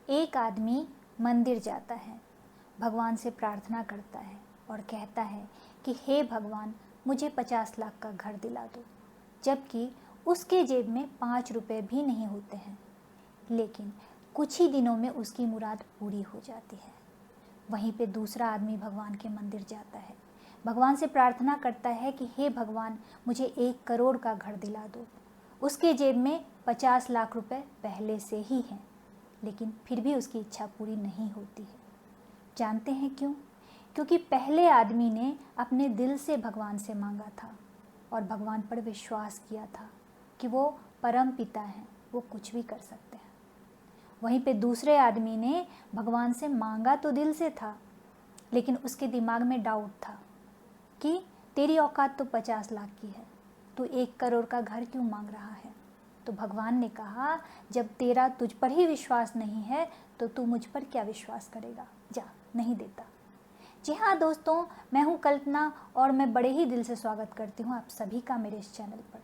एक आदमी मंदिर जाता है, भगवान से प्रार्थना करता है और कहता है कि हे भगवान, मुझे 50 लाख का घर दिला दो, जबकि उसके जेब में 5 रुपए भी नहीं होते हैं। लेकिन कुछ ही दिनों में उसकी मुराद पूरी हो जाती है। वहीं पे दूसरा आदमी भगवान के मंदिर जाता है, भगवान से प्रार्थना करता है कि हे भगवान, मुझे 1 करोड़ का घर दिला दो। उसके जेब में 50 लाख रुपए पहले से ही हैं, लेकिन फिर भी उसकी इच्छा पूरी नहीं होती है। जानते हैं क्यों? क्योंकि पहले आदमी ने अपने दिल से भगवान से मांगा था और भगवान पर विश्वास किया था कि वो परम पिता हैं, वो कुछ भी कर सकते हैं। वहीं पे दूसरे आदमी ने भगवान से मांगा तो दिल से था, लेकिन उसके दिमाग में डाउट था कि तेरी औकात तो 50 लाख की है, तू 1 करोड़ का घर क्यों मांग रहा है? तो भगवान ने कहा, जब तेरा तुझ पर ही विश्वास नहीं है तो तू मुझ पर क्या विश्वास करेगा? जा, नहीं देता। जी हाँ दोस्तों, मैं हूँ कल्पना और मैं बड़े ही दिल से स्वागत करती हूँ आप सभी का मेरे इस चैनल पर।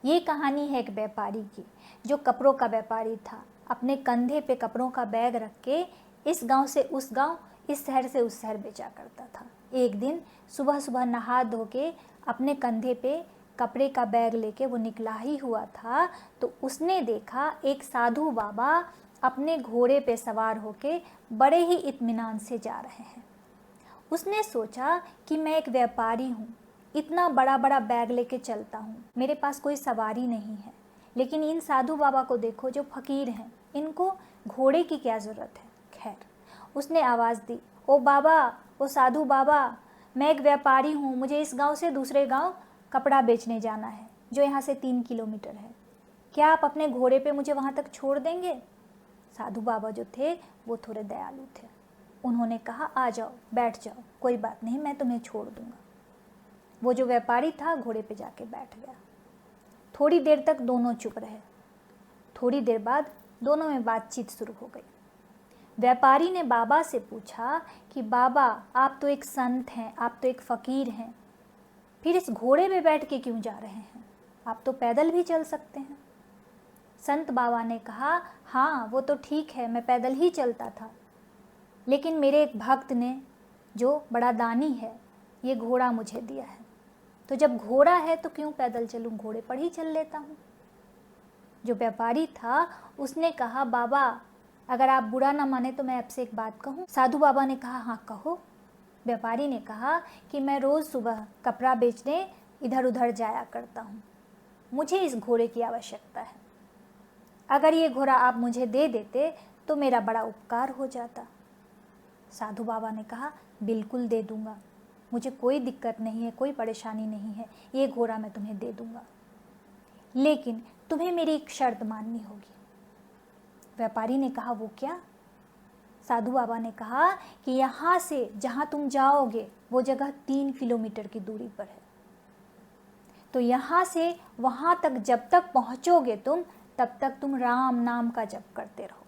ये कहानी है एक व्यापारी की, जो कपड़ों का व्यापारी था। अपने कंधे पे कपड़ों का बैग रख के इस गांव से उस गांव, इस शहर से उस शहर बेचा करता था। एक दिन सुबह सुबह नहा धो के अपने कंधे पे कपड़े का बैग लेके वो निकला ही हुआ था, तो उसने देखा एक साधु बाबा अपने घोड़े पे सवार होके बड़े ही इत्मीनान से जा रहे हैं। उसने सोचा कि मैं एक व्यापारी हूँ, इतना बड़ा बड़ा बैग लेके चलता हूँ, मेरे पास कोई सवारी नहीं है, लेकिन इन साधु बाबा को देखो जो फकीर हैं, इनको घोड़े की क्या ज़रूरत है। खैर, उसने आवाज़ दी, ओ बाबा, ओ साधु बाबा, मैं एक व्यापारी हूँ, मुझे इस गांव से दूसरे गांव कपड़ा बेचने जाना है, जो यहाँ से 3 किलोमीटर है। क्या आप अपने घोड़े पे मुझे वहाँ तक छोड़ देंगे? साधु बाबा जो थे वो थोड़े दयालु थे। उन्होंने कहा, आ जाओ, बैठ जाओ, कोई बात नहीं, मैं तुम्हें छोड़ दूंगा। वो जो व्यापारी था घोड़े पे जाके बैठ गया। थोड़ी देर तक दोनों चुप रहे। थोड़ी देर बाद दोनों में बातचीत शुरू हो गई। व्यापारी ने बाबा से पूछा कि बाबा, आप तो एक संत हैं, आप तो एक फ़कीर हैं, फिर इस घोड़े पे बैठ के क्यों जा रहे हैं? आप तो पैदल भी चल सकते हैं। संत बाबा ने कहा, हाँ वो तो ठीक है, मैं पैदल ही चलता था, लेकिन मेरे एक भक्त ने, जो बड़ा दानी है, ये घोड़ा मुझे दिया है, तो जब घोड़ा है तो क्यों पैदल चलूँ, घोड़े पर ही चल लेता हूँ। जो व्यापारी था उसने कहा, बाबा अगर आप बुरा ना माने तो मैं आपसे एक बात कहूँ? साधु बाबा ने कहा, हाँ कहो। व्यापारी ने कहा कि मैं रोज़ सुबह कपड़ा बेचने इधर उधर जाया करता हूँ, मुझे इस घोड़े की आवश्यकता है। अगर ये घोड़ा आप मुझे दे देते तो मेरा बड़ा उपकार हो जाता। साधु बाबा ने कहा, बिल्कुल दे दूंगा, मुझे कोई दिक्कत नहीं है, कोई परेशानी नहीं है, ये घोड़ा मैं तुम्हें दे दूंगा, लेकिन तुम्हें मेरी एक शर्त माननी होगी। व्यापारी ने कहा, वो क्या? साधु बाबा ने कहा कि यहाँ से जहाँ तुम जाओगे वो जगह 3 किलोमीटर की दूरी पर है, तो यहाँ से वहाँ तक जब तक पहुँचोगे तुम, तब तक तुम राम नाम का जप करते रहो।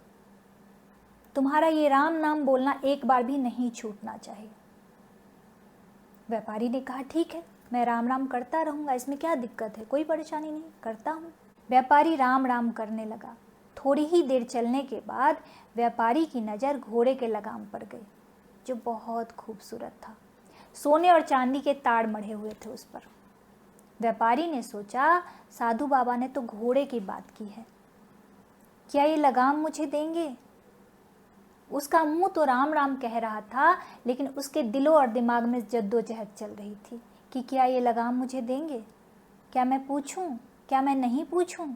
तुम्हारा ये राम नाम बोलना एक बार भी नहीं छूटना चाहिए। व्यापारी ने कहा, ठीक है, मैं राम राम करता रहूँगा, इसमें क्या दिक्कत है, कोई परेशानी नहीं, करता हूँ। व्यापारी राम राम करने लगा। थोड़ी ही देर चलने के बाद व्यापारी की नज़र घोड़े के लगाम पर गई, जो बहुत खूबसूरत था। सोने और चांदी के ताड़ मढ़े हुए थे उस पर। व्यापारी ने सोचा, साधु बाबा ने तो घोड़े की बात की है, क्या ये लगाम मुझे देंगे? उसका मुंह तो राम राम कह रहा था, लेकिन उसके दिलों और दिमाग में जद्दोजहद चल रही थी कि क्या ये लगाम मुझे देंगे? क्या मैं पूछूं? क्या मैं नहीं पूछूं?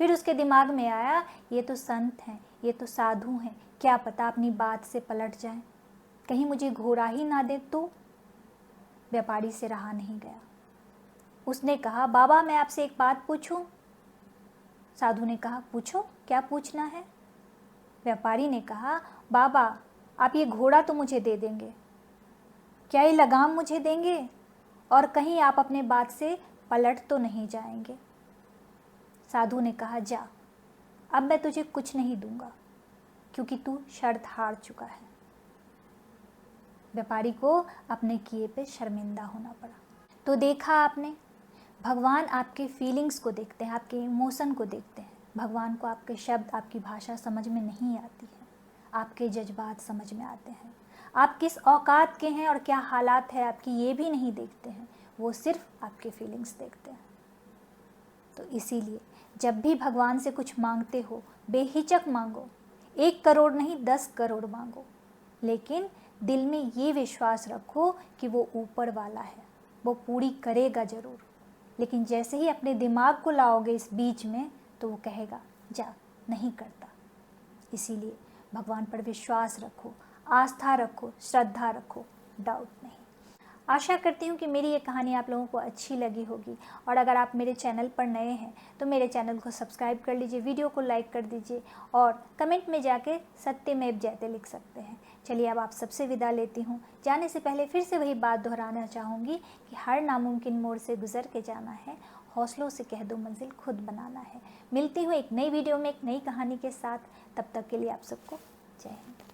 फिर उसके दिमाग में आया, ये तो संत हैं, ये तो साधु हैं, क्या पता अपनी बात से पलट जाएं, कहीं मुझे घोड़ा ही ना दे तो। व्यापारी से रहा नहीं गया। उसने कहा, बाबा मैं आपसे एक बात पूछूं? साधु ने कहा, पूछो, क्या पूछना है? व्यापारी ने कहा, बाबा आप ये घोड़ा तो मुझे दे देंगे, क्या ये लगाम मुझे देंगे, और कहीं आप अपने बात से पलट तो नहीं जाएंगे? साधु ने कहा, जा, अब मैं तुझे कुछ नहीं दूंगा, क्योंकि तू शर्त हार चुका है। व्यापारी को अपने किए पे शर्मिंदा होना पड़ा। तो देखा आपने, भगवान आपके फीलिंग्स को देखते हैं, आपके इमोशन को देखते हैं। भगवान को आपके शब्द, आपकी भाषा समझ में नहीं आती है, आपके जज्बात समझ में आते हैं। आप किस औकात के हैं और क्या हालात है आपकी ये भी नहीं देखते हैं, वो सिर्फ आपके फीलिंग्स देखते हैं। तो इसीलिए जब भी भगवान से कुछ मांगते हो, बेहिचक मांगो। 1 करोड़ नहीं 10 करोड़ मांगो, लेकिन दिल में ये विश्वास रखो कि वो ऊपर वाला है, वो पूरी करेगा ज़रूर। लेकिन जैसे ही अपने दिमाग को लाओगे इस बीच में, तो वो कहेगा जा, नहीं करता। इसीलिए भगवान पर विश्वास रखो, आस्था रखो, श्रद्धा रखो, डाउट नहीं। आशा करती हूँ कि मेरी ये कहानी आप लोगों को अच्छी लगी होगी, और अगर आप मेरे चैनल पर नए हैं तो मेरे चैनल को सब्सक्राइब कर लीजिए, वीडियो को लाइक कर दीजिए और कमेंट में जाके सत्यमेव जयते लिख सकते हैं। चलिए अब आप सबसे विदा लेती हूँ। जाने से पहले फिर से वही बात दोहराना चाहूँगी कि हर नामुमकिन मोड़ से गुजर के जाना है, हौसलों से कह दो मंजिल खुद बनाना है। मिलती हूँ एक नई वीडियो में एक नई कहानी के साथ। तब तक के लिए आप सबको जय हिंद।